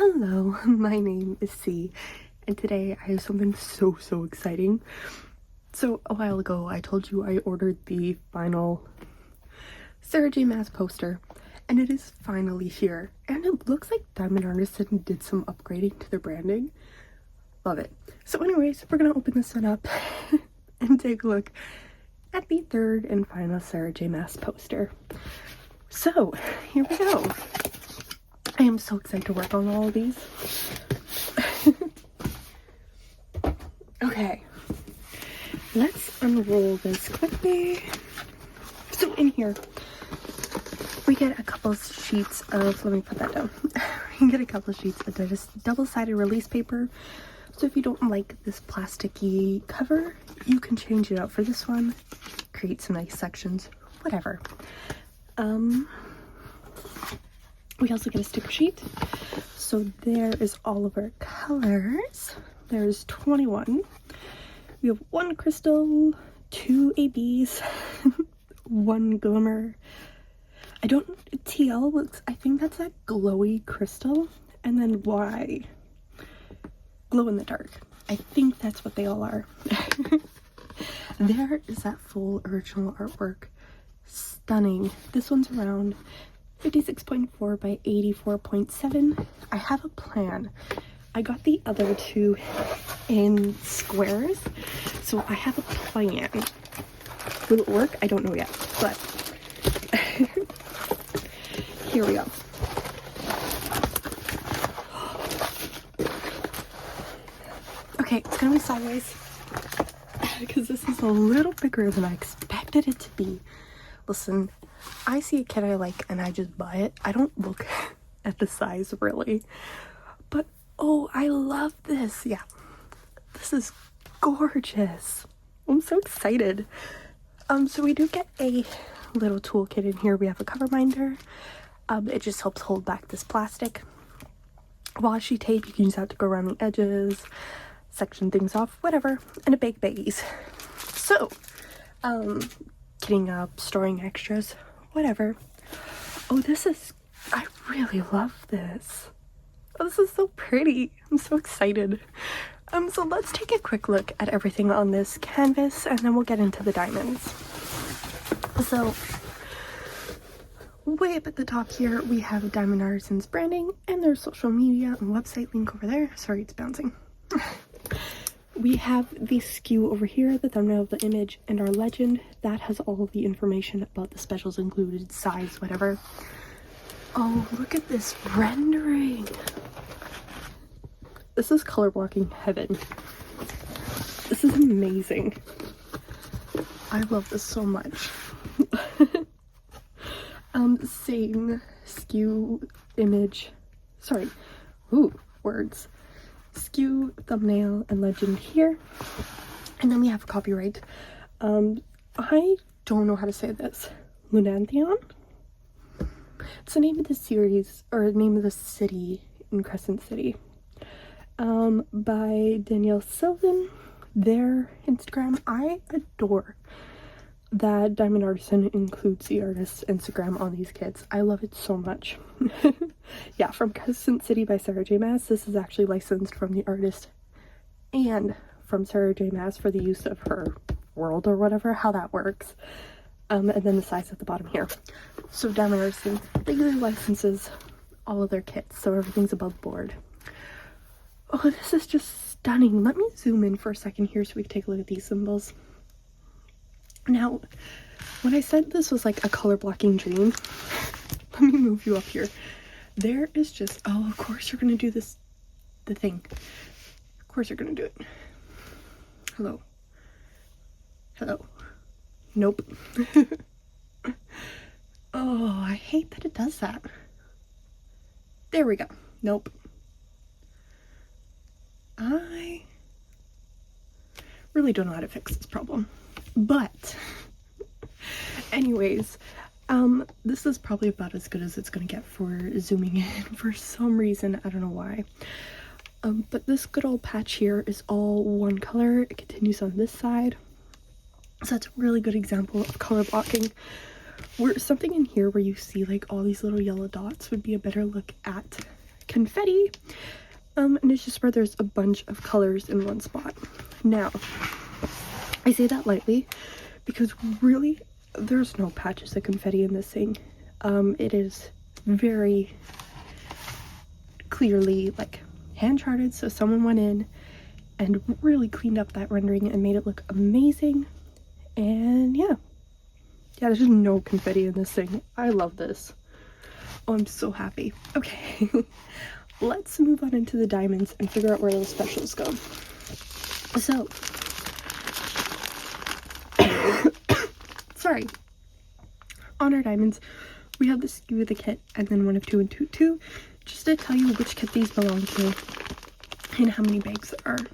Hello, my name is C, and today I have something so exciting. So a while ago I told you I ordered the final Sarah J Maas poster, and it is finally here, and it looks like Diamond Artisan did some upgrading to their branding. Love it. So anyways, we're gonna open this one up and take a look at the third and final Sarah J Maas poster. So here we go. I am so excited to work on all of these. Okay, let's unroll this quickly. So in here, we get a couple sheets of, let me put that down. We get a couple sheets of this double-sided release paper. So if you don't like this plasticky cover, you can change it out for this one, create some nice sections, whatever. We also get a sticker sheet. So there is all of our colors. There's 21. We have 1 crystal, 2 ABs, 1 glimmer. TL looks, I think that's a glowy crystal, and then Y, glow in the dark. I think that's what they all are. There is that full original artwork. Stunning. This one's around 56.4 by 84.7. I have a plan. I got the other two in squares, so I have a plan. Will it work? I don't know yet, but here we go. Okay, it's gonna be sideways because this is a little bigger than I expected it to be. Listen, I see a kit I like and I just buy it. I don't look at the size really, but oh, I love this. Yeah, this is gorgeous. I'm so excited. So we do get a little toolkit in here. We have a cover binder. It just helps hold back this plastic. Washi tape, you can use that to go around the edges, section things off, whatever, and a big baggies. So, kitting up, storing extras, whatever. Oh, I really love this. Oh, this is so pretty. I'm so excited. So let's take a quick look at everything on this canvas, and then we'll get into the diamonds. So, way up at the top here, we have Diamond Artisan's branding and their social media and website link over there. Sorry, it's bouncing. We have the SKU over here, the thumbnail of the image, and our legend. That has all of the information about the specials included, size, whatever. Oh, look at this rendering. This is color blocking heaven. This is amazing. I love this so much. Same SKU image. Sorry. Ooh, words. SKU, thumbnail, and legend here. And then we have copyright. I don't know how to say this. Lunathion? It's the name of the series, or the name of the city in Crescent City. By Danielle Sylvan. Their Instagram. I adore that Diamond Artisan includes the artist's Instagram on these kits. I love it so much. Yeah, from Crescent City by Sarah J Maas. This is actually licensed from the artist and from Sarah J Maas for the use of her world or whatever, how that works. And then the size at the bottom here. So Diamond Artisan legally licenses all of their kits, so everything's above board. Oh, this is just stunning. Let me zoom in for a second here so we can take a look at these symbols. Now, when I said this was like a color blocking dream, let me move you up here. There is just, oh, of course you're gonna do this, the thing. Of course you're gonna do it. Hello. Hello. Nope. Oh, I hate that it does that. There we go. Nope. I really don't know how to fix this problem. But anyways, this is probably about as good as it's gonna get for zooming in for some reason. I don't know why. But this good old patch here is all one color. It continues on this side. So that's a really good example of color blocking. Where something in here where you see like all these little yellow dots would be a better look at confetti. And it's just where there's a bunch of colors in one spot. Now, I say that lightly because really there's no patches of confetti in this thing. It is very clearly like hand charted, so someone went in and really cleaned up that rendering and made it look amazing. And yeah, there's just no confetti in this thing. I love this. Oh, I'm so happy. Okay. Let's move on into the diamonds and figure out where those specials go. So, sorry. On our diamonds, we have the SKU of the kit and then 1 of 2 and 2 of 2, just to tell you which kit these belong to and how many bags there are.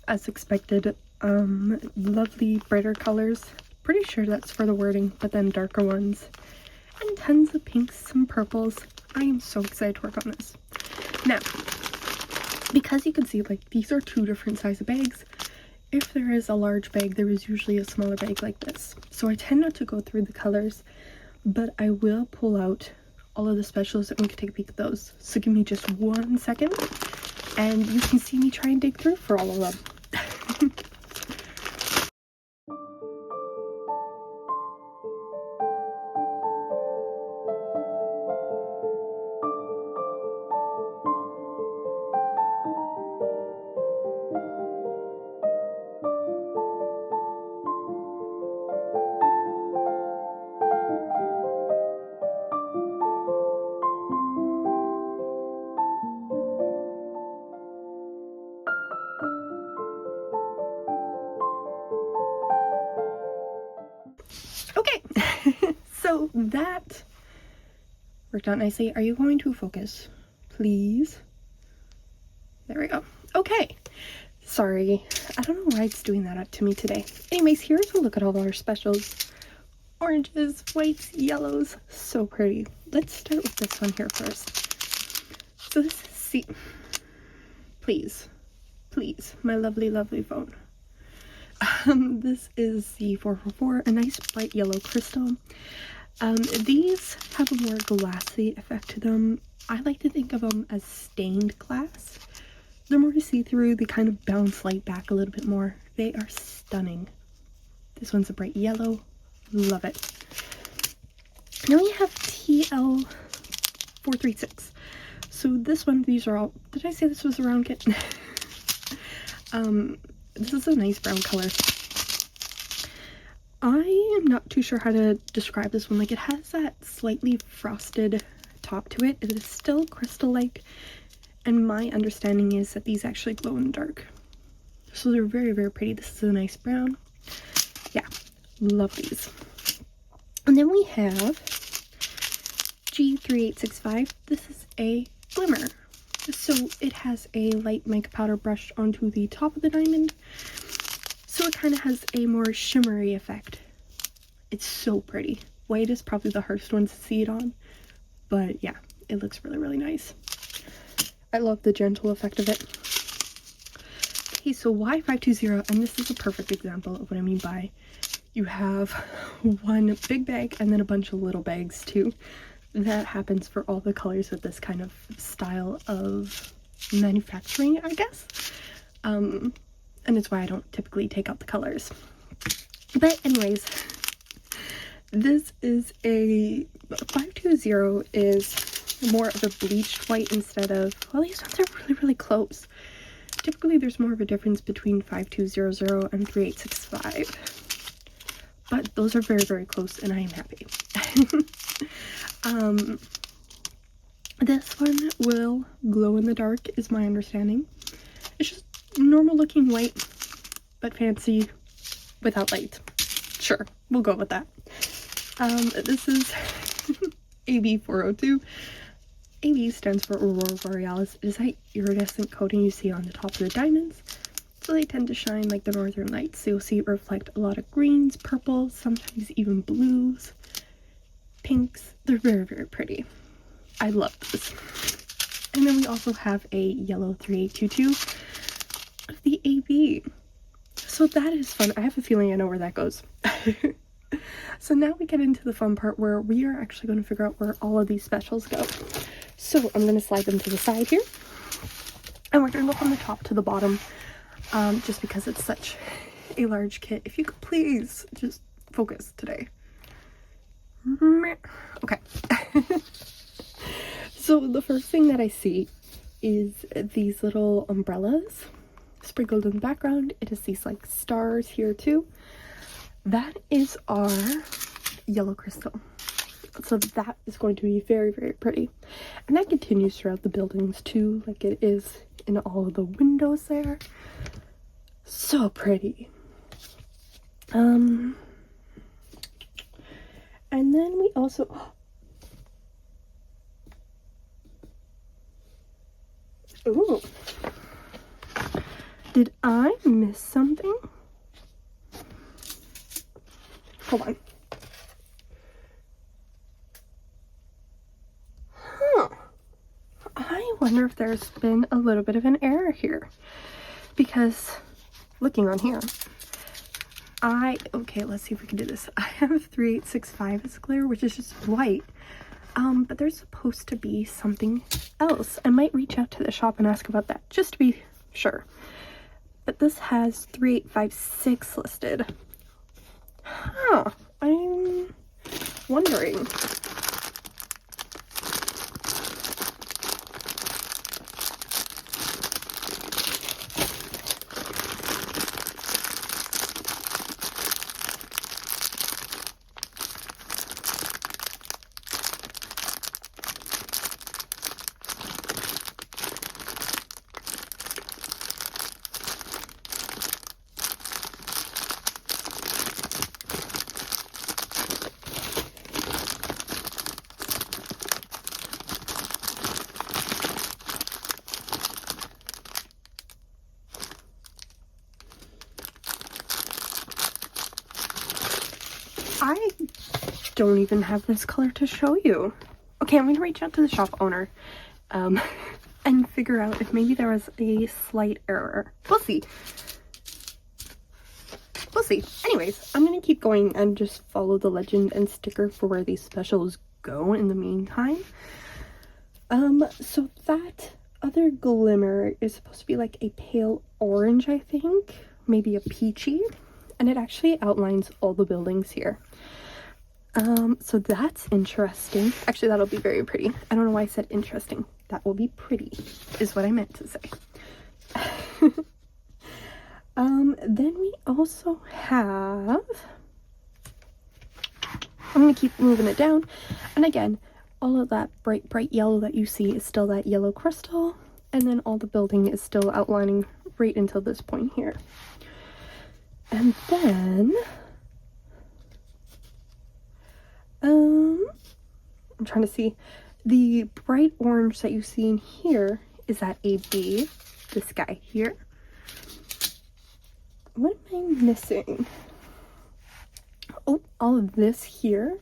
As expected, lovely brighter colors. Pretty sure that's for the wording, but then darker ones. And tons of pinks, some purples. I am so excited to work on this. Now, because you can see, like, these are 2 different size of bags. If there is a large bag, there is usually a smaller bag like this. So I tend not to go through the colors, but I will pull out all of the specials and we can take a peek at those. So give me just 1 second and you can see me try and dig through for all of them. Okay, so that worked out nicely. Are you going to focus, please? There we go. Okay, sorry. I don't know why it's doing that up to me today. Anyways, here's a look at all of our specials. Oranges, whites, yellows, so pretty. Let's start with this one here first. So this is, see, please, my lovely, lovely phone. This is the 444, a nice bright yellow crystal. These have a more glassy effect to them. I like to think of them as stained glass. They're more see-through, they kind of bounce light back a little bit more. They are stunning. This one's a bright yellow, love it. Now we have TL436. So this one, these are all, did I say this was a round kit? This is a nice brown color. I am not too sure how to describe this one. Like, it has that slightly frosted top to it. It is still crystal-like, and my understanding is that these actually glow in the dark. So they're very, very pretty. This is a nice brown. Yeah, love these. And then we have G3865. This is a glimmer. So it has a light mica powder brushed onto the top of the diamond. So it kind of has a more shimmery effect. It's so pretty. White is probably the hardest one to see it on. But yeah, it looks really, really nice. I love the gentle effect of it. Okay, so Y520, and this is a perfect example of what I mean by you have one big bag and then a bunch of little bags too. That happens for all the colors with this kind of style of manufacturing, I guess. And it's why I don't typically take out the colors. But anyways, this is a 520 is more of a bleached white instead of, well, these ones are really, really close. Typically there's more of a difference between 5200 and 3865. But those are very, very close and I am happy. This one will glow in the dark is my understanding. It's just normal looking white, but fancy without light. Sure, we'll go with that. This is AB402. AB stands for Aurora Borealis. It is that iridescent coating you see on the top of the diamonds. So they tend to shine like the northern lights. So you'll see it reflect a lot of greens, purples, sometimes even blues, pinks. They're very, very pretty. I love this. And then we also have a yellow 3822 of the AB. So that is fun. I have a feeling I know where that goes. So now we get into the fun part where we are actually going to figure out where all of these specials go. So I'm going to slide them to the side here. And we're going to go from the top to the bottom, just because it's such a large kit. If you could please just focus today. Okay. So the first thing that I see is these little umbrellas sprinkled in the background. It is these like stars here too. That is our yellow crystal. So that is going to be very, very pretty. And that continues throughout the buildings too, like it is in all of the windows there. So pretty. And then we also... Ooh. Did I miss something? Hold on. Huh. I wonder if there's been a little bit of an error here. Because, looking on here, okay, let's see if we can do this. I have 3865 as clear, which is just white. But there's supposed to be something else. I might reach out to the shop and ask about that, just to be sure. But this has 3856 listed. Huh, I'm wondering. I don't even have this color to show you. Okay, I'm going to reach out to the shop owner and figure out if maybe there was a slight error. We'll see. We'll see. Anyways, I'm going to keep going and just follow the legend and sticker for where these specials go in the meantime. So that other glimmer is supposed to be like a pale orange, I think. Maybe a peachy. And it actually outlines all the buildings here. So that's interesting. Actually, that'll be very pretty. I don't know why I said interesting. That will be pretty, is what I meant to say. Then we also have... I'm going to keep moving it down. And again, all of that bright, bright yellow that you see is still that yellow crystal. And then all the building is still outlining right until this point here. And then, I'm trying to see, the bright orange that you see in here is that AB, this guy here. What am I missing? Oh, all of this here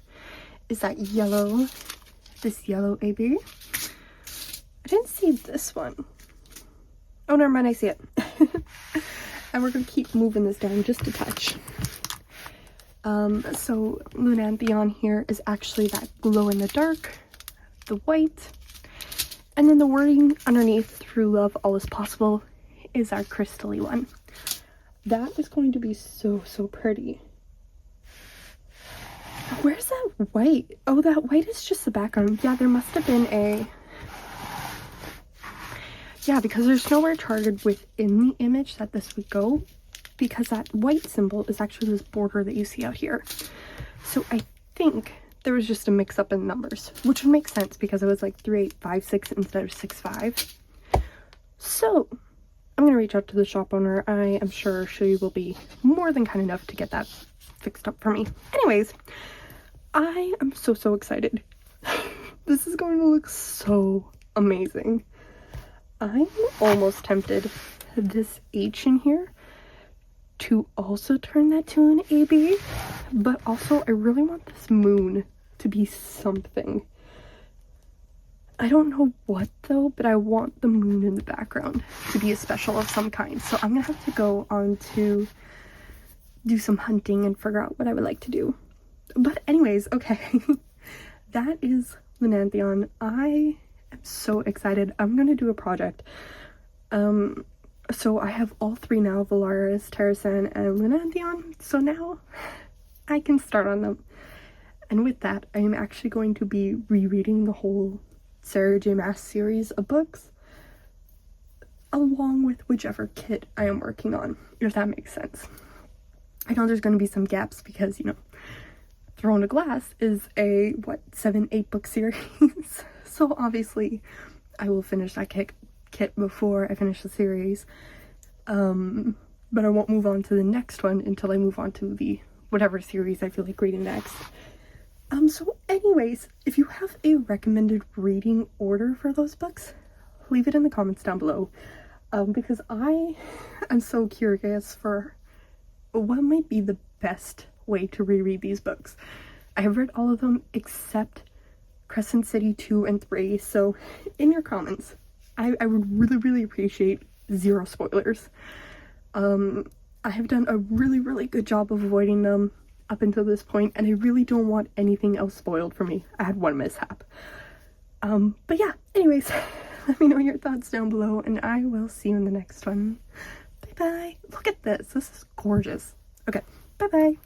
is that yellow, this yellow AB. I didn't see this one. Oh, never mind, I see it. And we're going to keep moving this down just a touch. So Lunathion here is actually that glow in the dark, the white, and then the wording underneath, through love all is possible, is our crystally one. That is going to be so, so pretty. Where's that white? Oh, that white is just the background. Yeah, there must have been a... Yeah, because there's nowhere charted within the image that this would go, because that white symbol is actually this border that you see out here. So I think there was just a mix-up in numbers, which would make sense because it was like 3856 instead of 65. So I'm going to reach out to the shop owner. I am sure she will be more than kind enough to get that fixed up for me. Anyways, I am so, so excited. This is going to look so amazing. I'm almost tempted, this H in here, to also turn that to an AB, but also I really want this moon to be something. I don't know what though, but I want the moon in the background to be a special of some kind. So I'm gonna have to go on to do some hunting and figure out what I would like to do. But anyways, okay, that is Lunathion. I am so excited. I'm gonna do a project. So I have all three now, Diamond Artisan, and Lunathion. So now I can start on them. And with that, I am actually going to be rereading the whole Sarah J. Maas series of books, along with whichever kit I am working on, if that makes sense. I know there's going to be some gaps because, you know, Throne of Glass is a, 7-8 book series. So obviously, I will finish that kit before I finish the series. But I won't move on to the next one until I move on to the whatever series I feel like reading next. So anyways, if you have a recommended reading order for those books, leave it in the comments down below. Because I am so curious for what might be the best way to reread these books. I have read all of them except Crescent City 2 and 3, so in your comments, I would really appreciate 0 spoilers. I have done a really good job of avoiding them up until this point, and I really don't want anything else spoiled for me. I had one mishap. But yeah, anyways, let me know your thoughts down below, and I will see you in the next one. Bye bye. Look at this. This is gorgeous. Okay, bye bye.